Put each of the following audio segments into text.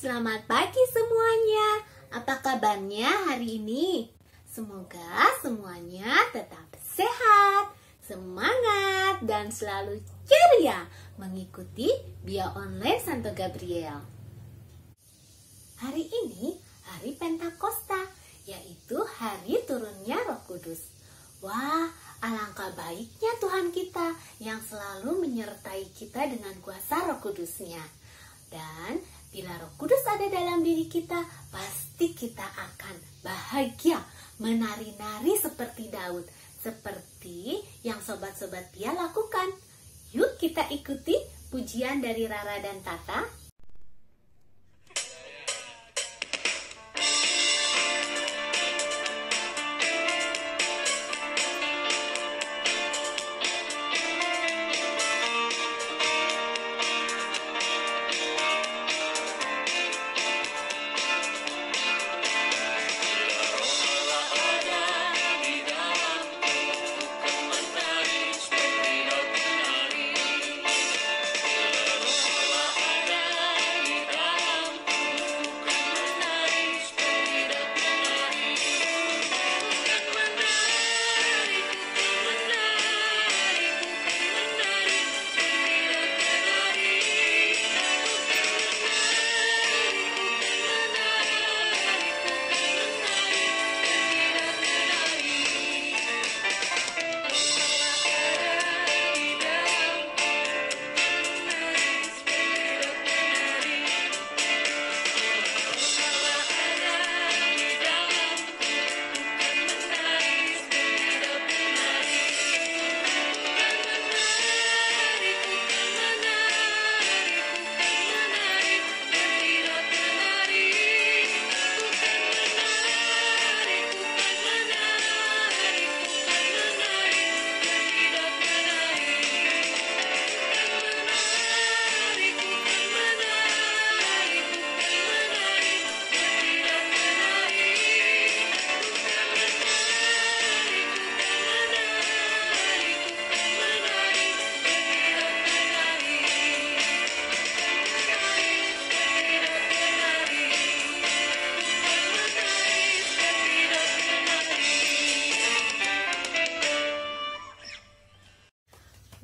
Selamat pagi semuanya. Apa kabarnya hari ini? Semoga semuanya tetap sehat, semangat, dan selalu ceria mengikuti Bio Online Santo Gabriel. Hari ini hari Pentakosta, yaitu hari turunnya Roh Kudus. Wah, alangkah baiknya Tuhan kita yang selalu menyertai kita dengan kuasa Roh Kudus-Nya. Dan bila Roh Kudus ada dalam diri kita, pasti kita akan bahagia, menari-nari seperti Daud, seperti yang sobat-sobat Pia lakukan. Yuk kita ikuti pujian dari Rara dan Tata.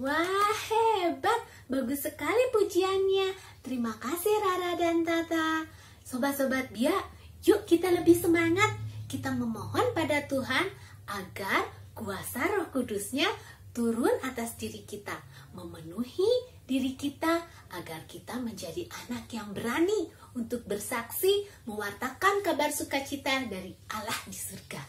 Wah, hebat! Bagus sekali pujiannya. Terima kasih Rara dan Tata. Sobat-sobat Bia, yuk kita lebih semangat. Kita memohon pada Tuhan agar kuasa Roh Kudus-Nya turun atas diri kita, memenuhi diri kita agar kita menjadi anak yang berani untuk bersaksi, mewartakan kabar sukacita dari Allah di surga.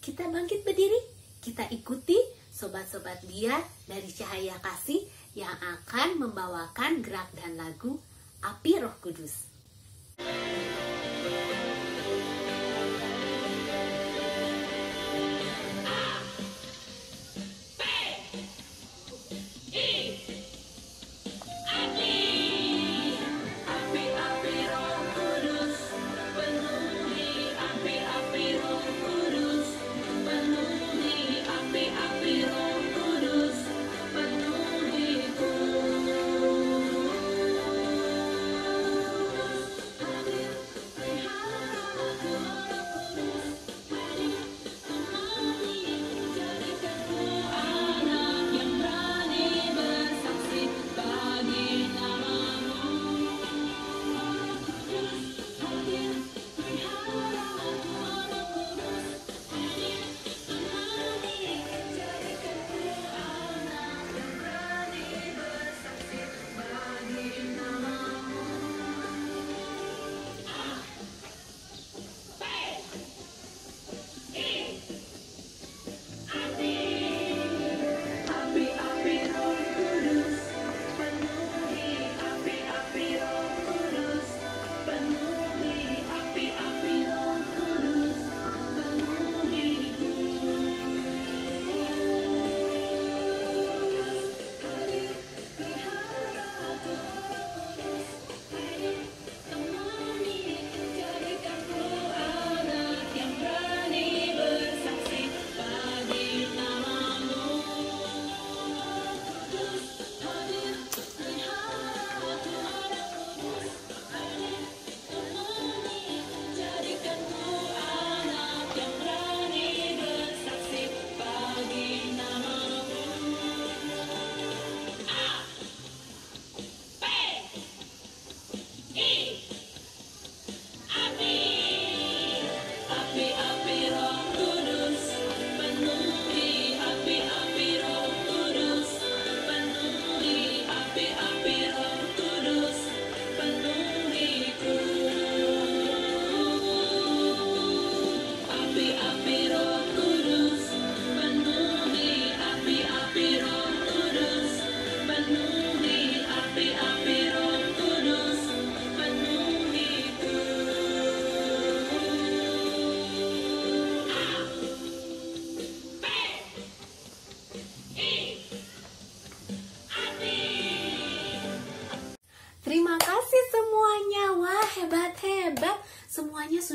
Kita bangkit berdiri, kita ikuti sobat-sobat Bia dari Cahaya Kasih yang akan membawakan gerak dan lagu Api Roh Kudus.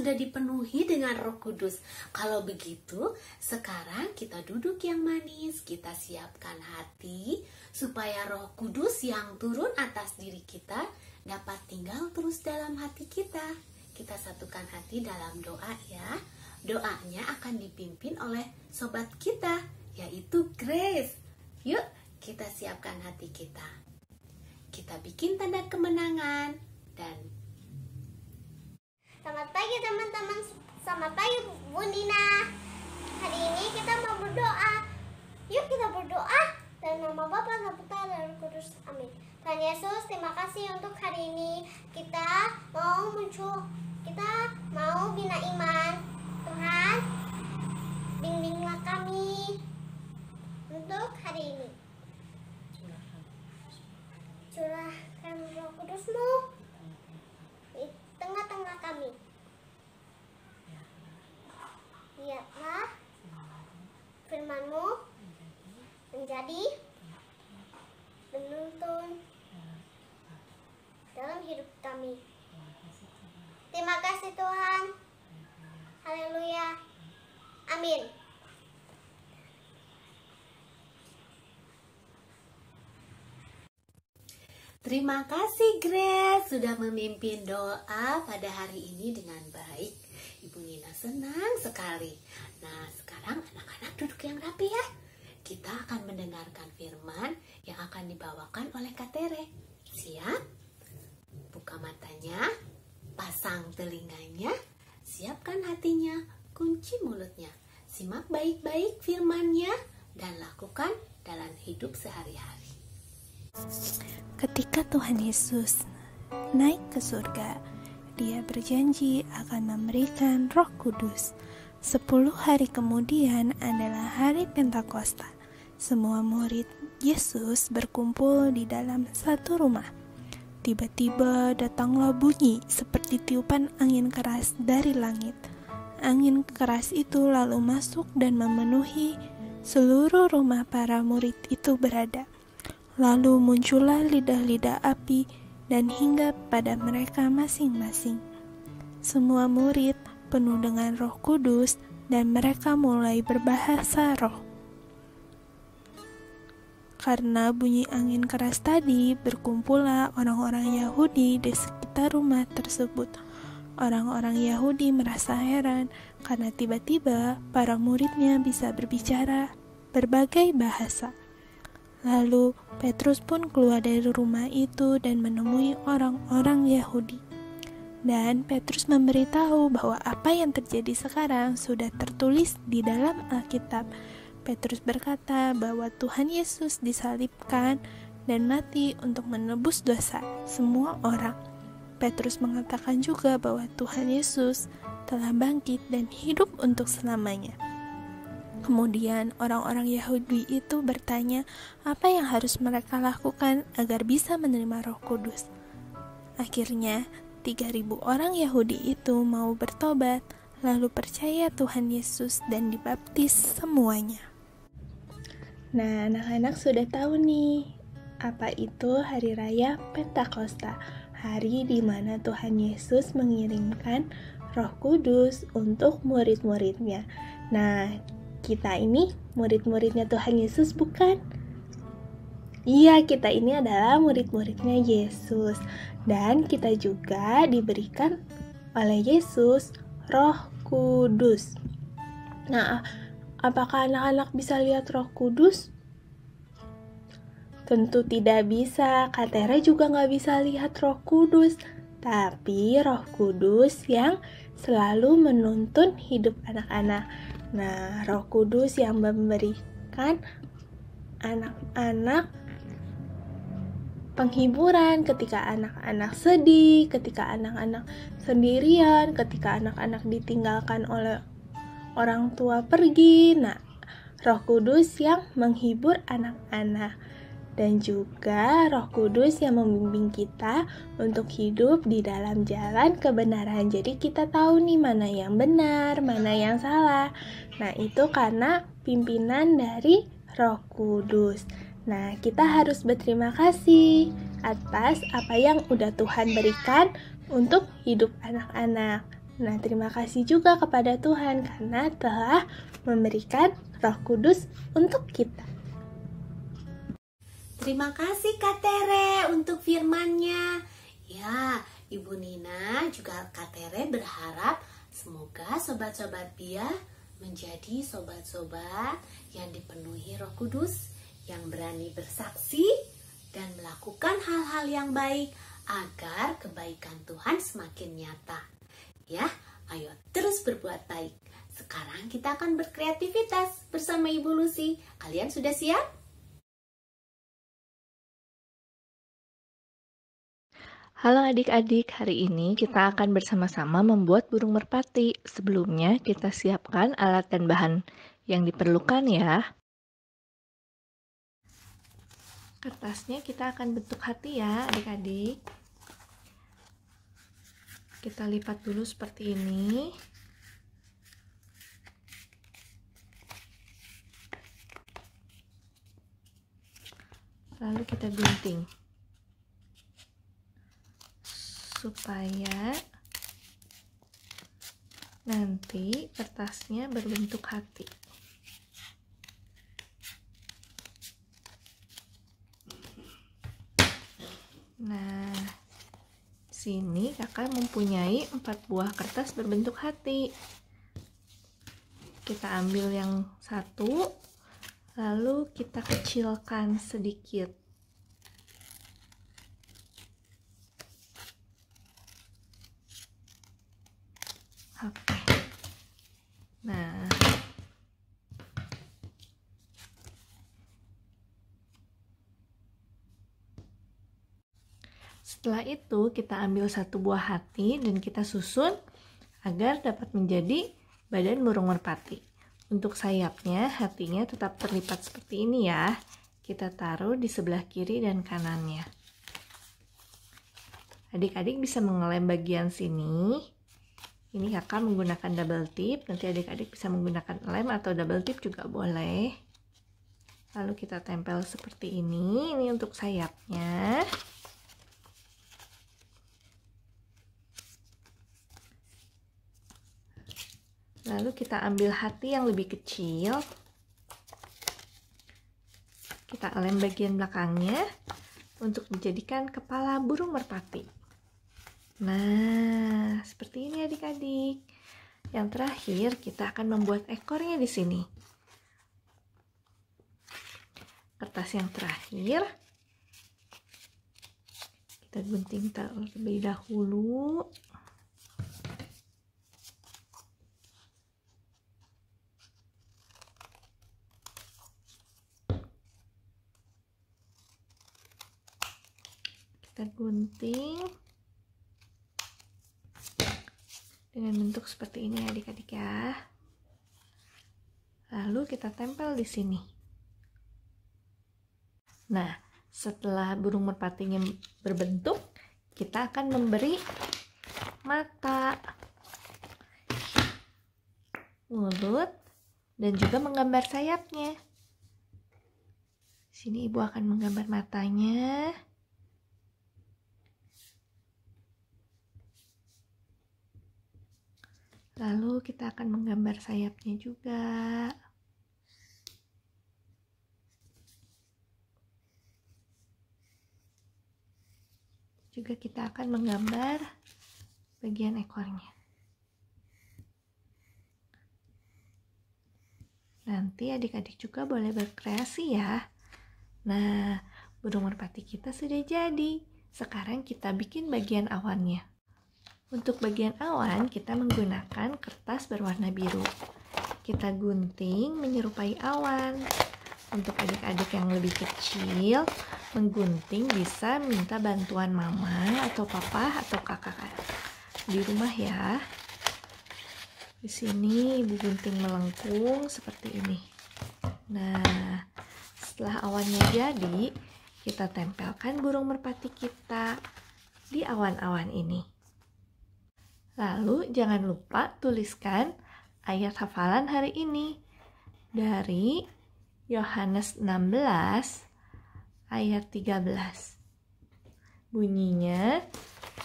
sudah dipenuhi dengan Roh Kudus. Kalau begitu, sekarang kita duduk yang manis, kita siapkan hati supaya Roh Kudus yang turun atas diri kita dapat tinggal terus dalam hati kita. Kita satukan hati dalam doa ya. Doanya akan dipimpin oleh sobat kita, yaitu Grace. Yuk, kita siapkan hati kita. Kita bikin tanda kemenangan dan selamat pagi teman-teman, selamat pagi Bu Nina. Hari ini kita mau berdoa. Yuk kita berdoa dalam nama Bapa dan Putra dan Roh Kudus. Amin. Tuhan Yesus, terima kasih untuk hari ini. Kita mau bina iman. Tuhan, bimbinglah kami untuk hari ini. Curahkan Roh Kudus-Mu di tengah-tengah kami. Biarlah firman-Mu menjadi penuntun dalam hidup kami. Terima kasih Tuhan. Haleluya. Amin. terima kasih Grace sudah memimpin doa pada hari ini dengan baik. Ibu Nina senang sekali. Nah, sekarang anak-anak duduk yang rapi ya. Kita akan mendengarkan firman yang akan dibawakan oleh Kak Tere. Siap? Buka matanya, pasang telinganya, siapkan hatinya, kunci mulutnya. Simak baik-baik firman-Nya dan lakukan dalam hidup sehari-hari. Ketika Tuhan Yesus naik ke surga, Dia berjanji akan memberikan Roh Kudus. 10 hari kemudian adalah hari Pentakosta. Semua murid Yesus berkumpul di dalam satu rumah. Tiba-tiba datanglah bunyi seperti tiupan angin keras dari langit. Angin keras itu lalu masuk dan memenuhi seluruh rumah para murid itu berada. Lalu muncullah lidah-lidah api dan hinggap pada mereka masing-masing. Semua murid penuh dengan Roh Kudus dan mereka mulai berbahasa roh. Karena bunyi angin keras tadi, berkumpullah orang-orang Yahudi di sekitar rumah tersebut. Orang-orang Yahudi merasa heran karena tiba-tiba para muridnya bisa berbicara berbagai bahasa. Lalu Petrus pun keluar dari rumah itu dan menemui orang-orang Yahudi. Dan Petrus memberitahu bahwa apa yang terjadi sekarang sudah tertulis di dalam Alkitab. Petrus berkata bahwa Tuhan Yesus disalibkan dan mati untuk menebus dosa semua orang. Petrus mengatakan juga bahwa Tuhan Yesus telah bangkit dan hidup untuk selamanya. Kemudian orang-orang Yahudi itu bertanya apa yang harus mereka lakukan agar bisa menerima Roh Kudus. Akhirnya 3.000 orang Yahudi itu mau bertobat, lalu percaya Tuhan Yesus dan dibaptis semuanya. Nah, anak-anak sudah tahu nih, apa itu Hari Raya Pentakosta, hari di mana Tuhan Yesus mengirimkan Roh Kudus untuk murid-muridnya. Nah, kita ini murid-muridnya Tuhan Yesus bukan? Iya, kita ini adalah murid-muridnya Yesus. Dan kita juga diberikan oleh Yesus Roh Kudus. Nah, apakah anak-anak bisa lihat Roh Kudus? Tentu tidak bisa. Kak Tere juga nggak bisa lihat Roh Kudus. Tapi Roh Kudus yang selalu menuntun hidup anak-anak. Nah, Roh Kudus yang memberikan anak-anak penghiburan ketika anak-anak sedih, ketika anak-anak sendirian, ketika anak-anak ditinggalkan oleh orang tua pergi. Nah, Roh Kudus yang menghibur anak-anak. Dan juga Roh Kudus yang membimbing kita untuk hidup di dalam jalan kebenaran. Jadi kita tahu nih mana yang benar, mana yang salah. Nah, itu karena pimpinan dari Roh Kudus. Nah, kita harus berterima kasih atas apa yang udah Tuhan berikan untuk hidup anak-anak. Nah, terima kasih juga kepada Tuhan karena telah memberikan Roh Kudus untuk kita. Terima kasih Kak Tere untuk firman-Nya. Ya, Ibu Nina juga Kak Tere berharap semoga sobat-sobat Bia menjadi sobat-sobat yang dipenuhi Roh Kudus, yang berani bersaksi dan melakukan hal-hal yang baik agar kebaikan Tuhan semakin nyata. Ya, ayo terus berbuat baik. Sekarang kita akan berkreativitas bersama Ibu Lucy. Kalian sudah siap? Halo adik-adik, hari ini kita akan bersama-sama membuat burung merpati. Sebelumnya kita siapkan alat dan bahan yang diperlukan ya. Kertasnya kita akan bentuk hati ya adik-adik. Kita lipat dulu seperti ini. Lalu kita gunting supaya nanti kertasnya berbentuk hati. Nah, sini kakak mempunyai 4 buah kertas berbentuk hati. Kita ambil yang satu, lalu kita kecilkan sedikit. Oke. Nah, setelah itu kita ambil satu buah hati dan kita susun agar dapat menjadi badan burung merpati. Untuk sayapnya, hatinya tetap terlipat seperti ini ya. Kita taruh di sebelah kiri dan kanannya. Adik-adik bisa mengelem bagian sini. Ini kakak menggunakan double tip, nanti adik-adik bisa menggunakan lem atau double tip juga boleh. Lalu kita tempel seperti ini untuk sayapnya. Lalu kita ambil hati yang lebih kecil. Kita lem bagian belakangnya untuk dijadikan kepala burung merpati. Nah, seperti ini adik-adik. Yang terakhir, kita akan membuat ekornya di sini. Kertas yang terakhir, kita gunting terlebih dahulu. Kita gunting dengan bentuk seperti ini adik-adik ya. Lalu kita tempel di sini. Nah, setelah burung merpatinya berbentuk, kita akan memberi mata, mulut, dan juga menggambar sayapnya. Sini ibu akan menggambar matanya. Lalu kita akan menggambar sayapnya juga. Juga kita akan menggambar bagian ekornya. Nanti adik-adik juga boleh berkreasi ya. Nah, burung merpati kita sudah jadi. Sekarang kita bikin bagian awannya. Untuk bagian awan, kita menggunakan kertas berwarna biru. Kita gunting menyerupai awan. Untuk adik-adik yang lebih kecil, menggunting bisa minta bantuan mama atau papa atau kakak di rumah ya. Di sini ibu gunting melengkung seperti ini. Nah, setelah awannya jadi, kita tempelkan burung merpati kita di awan-awan ini. Lalu jangan lupa tuliskan ayat hafalan hari ini dari Yohanes 16 ayat 13. Bunyinya,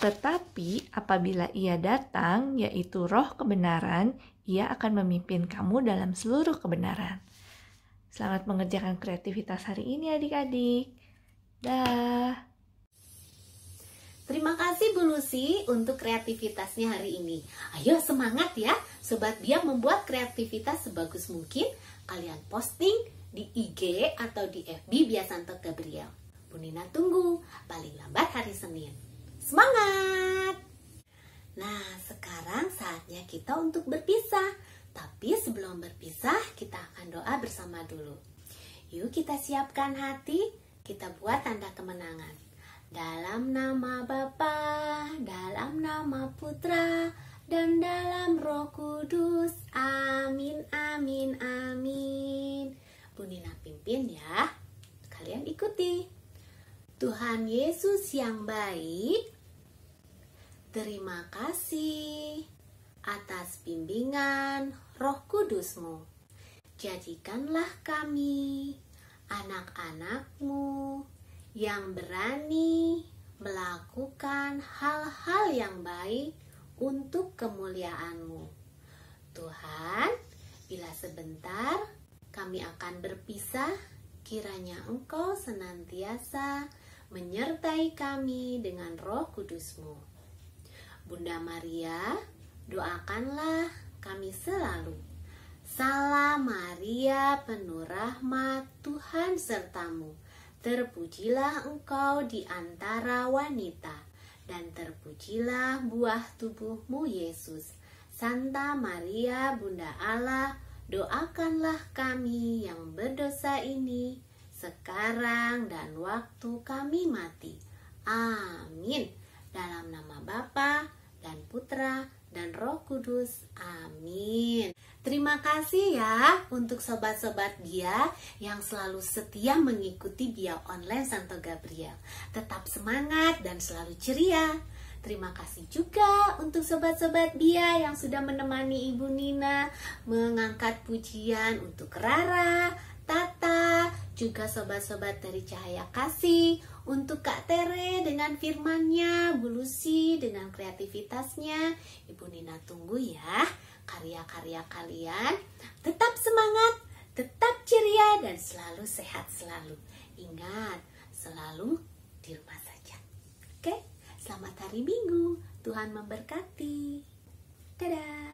Tetapi apabila Ia datang, yaitu Roh kebenaran, Ia akan memimpin kamu dalam seluruh kebenaran. Selamat mengerjakan kreativitas hari ini adik-adik. Dah. Terima kasih Bu Lucy untuk kreativitasnya hari ini. Ayo semangat ya, Sobat Bia membuat kreativitas sebagus mungkin. Kalian posting di IG atau di FB Bia Santo Gabriel. Bu Nina tunggu, paling lambat hari Senin. Semangat! Nah, sekarang saatnya kita untuk berpisah. Tapi sebelum berpisah, kita akan doa bersama dulu. Yuk kita siapkan hati, kita buat tanda kemenangan. Dalam nama Bapa, dalam nama Putra, dan dalam Roh Kudus. Amin, amin, amin. Bu Nina pimpin ya. Kalian ikuti. Tuhan Yesus yang baik, terima kasih atas bimbingan Roh Kudus-Mu. Jadikanlah kami anak-anak-Mu yang berani melakukan hal-hal yang baik untuk kemuliaan-Mu. Tuhan, bila sebentar kami akan berpisah, kiranya Engkau senantiasa menyertai kami dengan Roh Kudus-Mu. Bunda Maria, doakanlah kami selalu. Salam Maria, penuh rahmat, Tuhan sertamu. Terpujilah engkau di antara wanita, dan terpujilah buah tubuhmu Yesus. Santa Maria, Bunda Allah, doakanlah kami yang berdosa ini, sekarang dan waktu kami mati. Amin. Dalam nama Bapa dan Putra dan Roh Kudus. Amin. Terima kasih ya untuk sobat-sobat Bia yang selalu setia mengikuti Bia Online Santo Gabriel. Tetap semangat dan selalu ceria. Terima kasih juga untuk sobat-sobat Bia yang sudah menemani Ibu Nina mengangkat pujian untuk Rara, Tata, juga sobat-sobat dari Cahaya Kasih, untuk Kak Tere dengan firmannya, Bu Lucy dengan kreativitasnya. Ibu Nina tunggu ya karya-karya kalian. Tetap semangat, tetap ceria, dan selalu sehat selalu. Ingat, selalu di rumah saja. Oke, selamat hari Minggu. Tuhan memberkati. Dadah.